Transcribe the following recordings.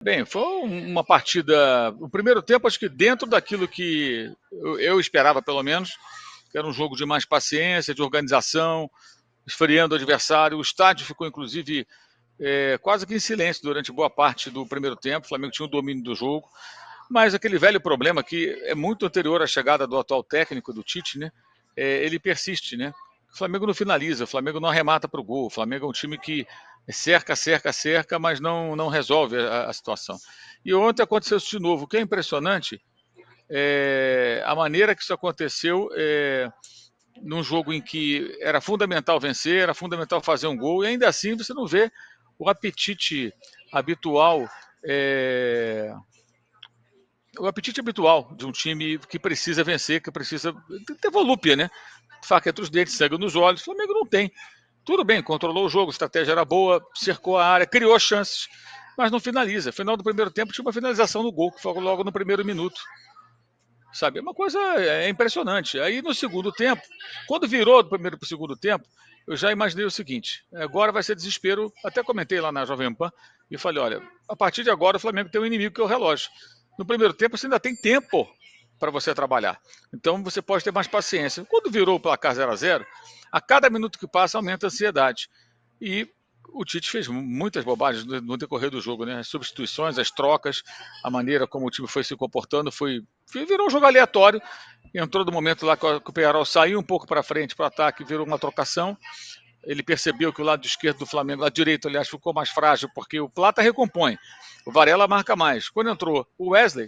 Bem, foi uma partida. O primeiro tempo, acho que dentro daquilo que eu esperava, pelo menos, que era um jogo de mais paciência, de organização, esfriando o adversário. O estádio ficou, inclusive, quase que em silêncio durante boa parte do primeiro tempo. O Flamengo tinha o domínio do jogo, mas aquele velho problema que é muito anterior à chegada do atual técnico, do Tite, né? Ele persiste, né? O Flamengo não finaliza, o Flamengo não arremata para o gol. O Flamengo é um time que cerca, cerca, cerca, mas não resolve a situação. E ontem aconteceu isso de novo. O que é impressionante é a maneira que isso aconteceu num jogo em que era fundamental vencer, era fundamental fazer um gol, e ainda assim você não vê o apetite habitual o apetite habitual de um time que precisa vencer, que precisa ter volúpia, né? Faca entre os dentes, sangue nos olhos. O Flamengo não tem. Tudo bem, controlou o jogo, a estratégia era boa, cercou a área, criou chances, mas não finaliza. Final do primeiro tempo tinha uma finalização no gol, que foi logo no primeiro minuto. Sabe? É uma coisa impressionante. Aí no segundo tempo, quando virou do primeiro para o segundo tempo, eu já imaginei o seguinte: agora vai ser desespero. Até comentei lá na Jovem Pan e falei: olha, a partir de agora o Flamengo tem um inimigo que é o relógio. No primeiro tempo você ainda tem tempo para você trabalhar. Então você pode ter mais paciência. Quando virou o placar 0-0, a cada minuto que passa aumenta a ansiedade. E o Tite fez muitas bobagens no decorrer do jogo, né? As substituições, as trocas, a maneira como o time foi se comportando, virou um jogo aleatório. Entrou no momento lá que o Peñarol saiu um pouco para frente para o ataque, virou uma trocação. Ele percebeu que o lado esquerdo do Flamengo, lado direito, aliás, ficou mais frágil, porque o Plata recompõe, o Varela marca mais. Quando entrou o Wesley,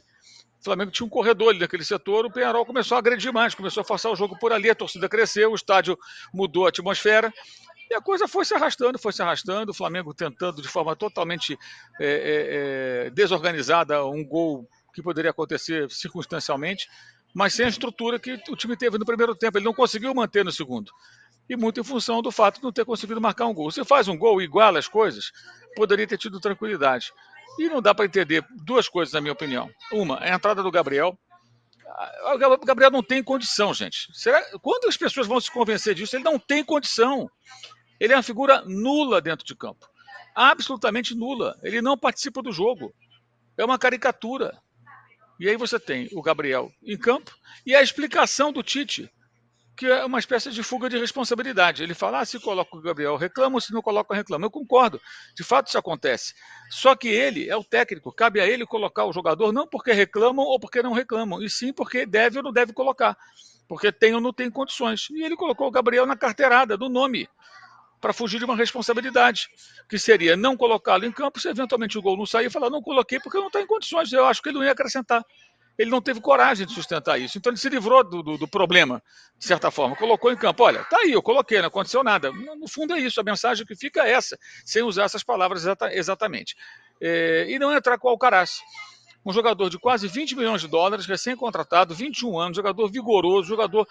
o Flamengo tinha um corredor ali naquele setor, o Peñarol começou a agredir mais, começou a forçar o jogo por ali, a torcida cresceu, o estádio mudou a atmosfera, e a coisa foi se arrastando, o Flamengo tentando de forma totalmente desorganizada um gol que poderia acontecer circunstancialmente, mas sem a estrutura que o time teve no primeiro tempo. Ele não conseguiu manter no segundo. E muito em função do fato de não ter conseguido marcar um gol. Se faz um gol e iguala as coisas, poderia ter tido tranquilidade. E não dá para entender duas coisas, na minha opinião. Uma, a entrada do Gabriel. O Gabriel não tem condição, gente. Quando as pessoas vão se convencer disso, ele não tem condição. Ele é uma figura nula dentro de campo. Absolutamente nula. Ele não participa do jogo. É uma caricatura. E aí você tem o Gabriel em campo e a explicação do Tite, que é uma espécie de fuga de responsabilidade. Ele fala, se coloca o Gabriel, reclama, se não coloca, reclama. Eu concordo, de fato isso acontece. Só que ele é o técnico, cabe a ele colocar o jogador, não porque reclamam ou porque não reclamam, e sim porque deve ou não deve colocar, porque tem ou não tem condições. E ele colocou o Gabriel na carteirada, do nome, para fugir de uma responsabilidade, que seria não colocá-lo em campo, se eventualmente o gol não sair, falar, não coloquei porque não está em condições, eu acho que ele não ia acrescentar. Ele não teve coragem de sustentar isso, então ele se livrou do problema, de certa forma, colocou em campo, olha, tá aí, eu coloquei, não aconteceu nada. No fundo é isso, a mensagem que fica é essa, sem usar essas palavras exatamente. E não entrar com o Alcaraz, um jogador de quase 20 milhões de dólares, recém-contratado, 21 anos, jogador vigoroso, jogador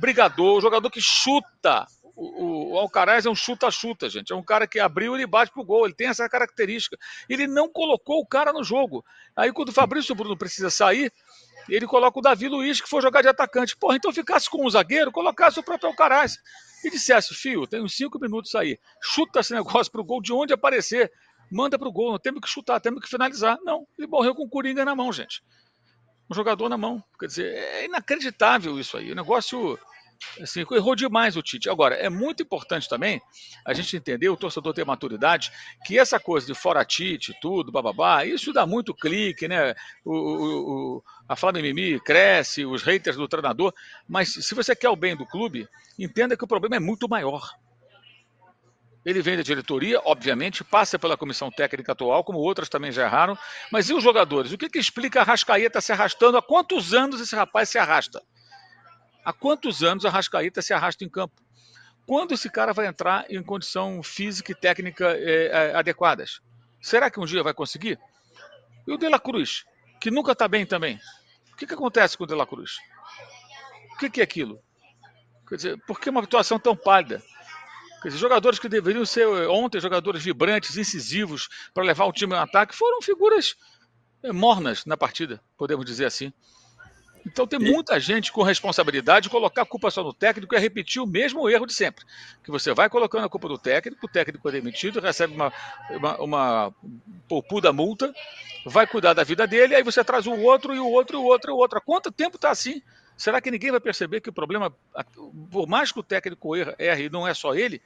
brigador, jogador que chuta. O Alcaraz é um chuta-chuta, gente. É um cara que abriu e bate pro gol. Ele tem essa característica. Ele não colocou o cara no jogo. Aí, quando o Fabrício Bruno precisa sair, ele coloca o Davi Luiz, que foi jogar de atacante. Porra, então ficasse com um zagueiro, colocasse o próprio Alcaraz. E dissesse, filho, tem uns 5 minutos aí. Chuta esse negócio pro gol de onde aparecer. Manda pro gol, temos que chutar, temos que finalizar. Não, ele morreu com o Coringa na mão, gente. Um jogador na mão. Quer dizer, é inacreditável isso aí. O negócio, assim, errou demais o Tite. Agora, é muito importante também a gente entender, o torcedor ter maturidade, que essa coisa de fora Tite, tudo, bababá, isso dá muito clique, né? A Flávia Mimi cresce, os haters do treinador, mas se você quer o bem do clube, entenda que o problema é muito maior. Ele vem da diretoria, obviamente, passa pela comissão técnica atual, como outras também já erraram. Mas e os jogadores? O que explica a Arrascaeta se arrastando? Há quantos anos esse rapaz se arrasta? Há quantos anos a Arrascaeta se arrasta em campo? Quando esse cara vai entrar em condição física e técnica adequadas? Será que um dia vai conseguir? E o De La Cruz, que nunca está bem também. O que acontece com o De La Cruz? O que é aquilo? Quer dizer, por que uma atuação tão pálida? Quer dizer, jogadores que deveriam ser ontem jogadores vibrantes, incisivos, para levar o time ao ataque, foram figuras mornas na partida, podemos dizer assim. Então tem muita gente com responsabilidade de colocar a culpa só no técnico e repetir o mesmo erro de sempre. Que você vai colocando a culpa do técnico, o técnico é demitido, recebe uma poupuda multa, vai cuidar da vida dele, aí você traz o outro, e o outro, e o outro, e o outro. Há quanto tempo está assim? Será que ninguém vai perceber que o problema, por mais que o técnico erre, não é só ele,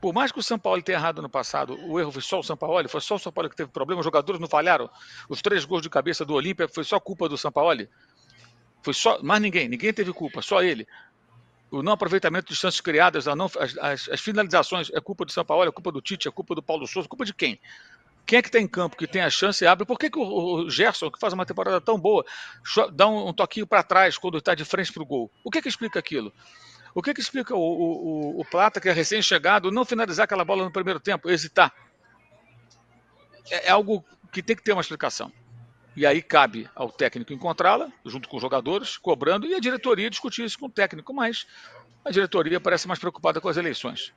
por mais que o São Paulo tenha errado no passado, o erro foi só o São Paulo, foi só o São Paulo que teve problema, os jogadores não falharam, os 3 gols de cabeça do Olímpia foi só culpa do São Paulo, foi só, mais ninguém teve culpa, só ele. O não aproveitamento de chances criadas, as finalizações, é culpa do São Paulo, é culpa do Tite, é culpa do Paulo Souza, é culpa de quem? Quem é que está em campo, que tem a chance e abre? Por que o Gerson, que faz uma temporada tão boa, dá um toquinho para trás quando está de frente para o gol? O que explica aquilo? O que explica o Plata, que é recém-chegado, não finalizar aquela bola no primeiro tempo, hesitar? É algo que tem que ter uma explicação. E aí cabe ao técnico encontrá-la, junto com os jogadores, cobrando, e a diretoria discutir isso com o técnico. Mas a diretoria parece mais preocupada com as eleições.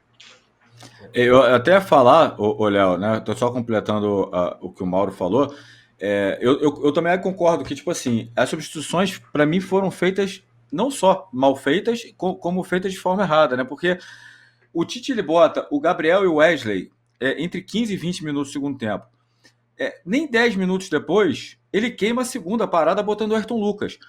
Eu até ia falar, Léo, né? Tô só completando o que o Mauro falou. Eu também concordo que, tipo assim, as substituições, para mim, foram feitas não só mal feitas, como feitas de forma errada, né? Porque o Tite ele bota o Gabriel e o Wesley entre 15 e 20 minutos do segundo tempo. Nem 10 minutos depois, ele queima a segunda parada botando o Ayrton Lucas.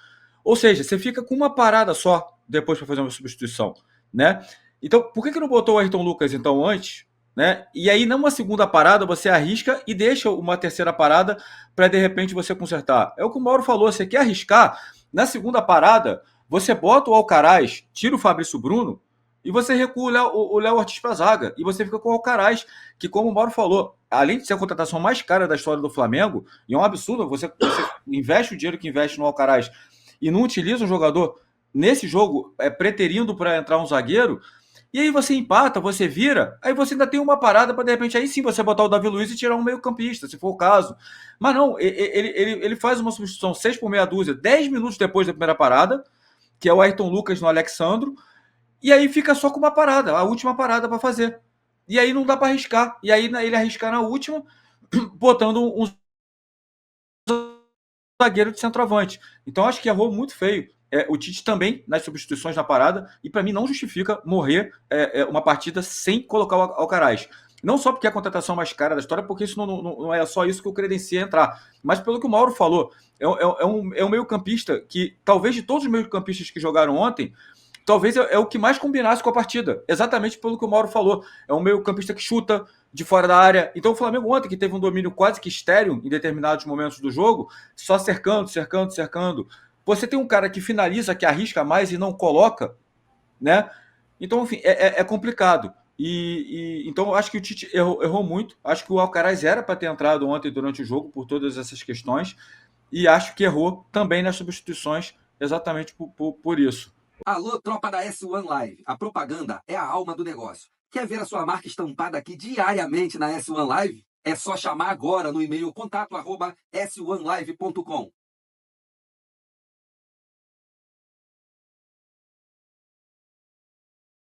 Ou seja, você fica com uma parada só depois para fazer uma substituição, né? Então, por que não botou o Ayrton Lucas então antes, né? E aí, numa segunda parada, você arrisca e deixa uma terceira parada para de repente você consertar. É o que o Mauro falou, você quer arriscar, na segunda parada, você bota o Alcaraz, tira o Fabrício Bruno e você recua o Léo Ortiz para a zaga. E você fica com o Alcaraz, que, como o Mauro falou, além de ser a contratação mais cara da história do Flamengo, e é um absurdo, você investe o dinheiro que investe no Alcaraz e não utiliza um jogador nesse jogo, preterindo para entrar um zagueiro, e aí você empata, você vira, aí você ainda tem uma parada para de repente, aí sim você botar o Davi Luiz e tirar um meio campista, se for o caso. Mas não, ele faz uma substituição 6 por meia dúzia, 10 minutos depois da primeira parada, que é o Ayrton Lucas no Alexandro, e aí fica só com uma parada, a última parada para fazer. E aí não dá para arriscar. E aí ele arriscar na última, botando um zagueiro de centroavante. Então acho que errou muito feio. O Tite também nas substituições na parada, e para mim não justifica morrer uma partida sem colocar o Alcaraz. Não só porque é a contratação mais cara da história, porque isso não é só isso que o credencia entrar, mas pelo que o Mauro falou, é um meio-campista que, talvez de todos os meio-campistas que jogaram ontem, talvez é o que mais combinasse com a partida, exatamente pelo que o Mauro falou. É um meio-campista que chuta de fora da área. Então o Flamengo ontem, que teve um domínio quase que estéril em determinados momentos do jogo, só cercando. Você tem um cara que finaliza, que arrisca mais e não coloca, né? Então, enfim, é complicado. Então, eu acho que o Tite errou muito. Acho que o Alcaraz era para ter entrado ontem durante o jogo por todas essas questões. E acho que errou também nas substituições, exatamente por isso. Alô, tropa da S1 Live. A propaganda é a alma do negócio. Quer ver a sua marca estampada aqui diariamente na S1 Live? É só chamar agora no e-mail contato@s1live.com.